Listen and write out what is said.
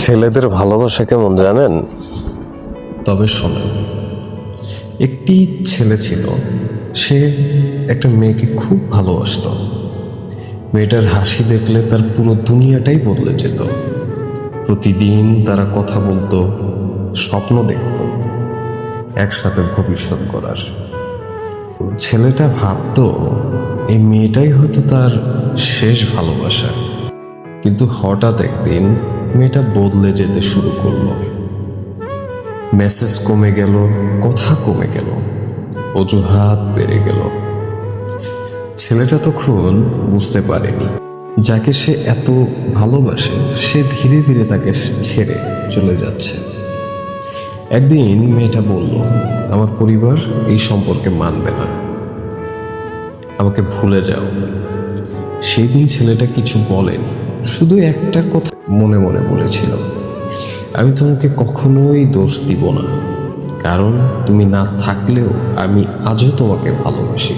ছেলেদের ভালোবাসা কেমন জানেন? তবে শোনেন, একটি ছেলে ছিল, সে একটা মেয়েকে খুব ভালোবাসত। মেয়েটার হাসি দেখলে তার পুরো দুনিয়াটাই বদলে যেত। প্রতিদিন তারা কথা বলতো, স্বপ্ন দেখত একসাথে ভবিষ্যৎ গড়ার। ছেলেটা ভাবতো এই মেয়েটাই হয়তো তার শেষ ভালোবাসা। কিন্তু হঠাৎ একদিন মেয়েটা বদলে যেতে শুরু করলো। মেসেজ কমে গেল, কথা কমে গেল, অজুহাত বেড়ে গেল। ছেলেটা তখন বুঝতে পারেনি যাকে সে এত ভালোবাসে সে ধীরে ধীরে তাকে ছেড়ে চলে যাচ্ছে। একদিন মেয়েটা বলল, আমার পরিবার এই সম্পর্কে মানবে না, আমাকে ভুলে যাও। সেই দিন ছেলেটা কিছু বলেনি, শুধু একটা কথা মনে মনে বলেছিল, আমি তোমাকে কখনোই দোষ দিব না, কারণ তুমি না থাকলেও আমি আজও তোমাকে ভালোবাসি।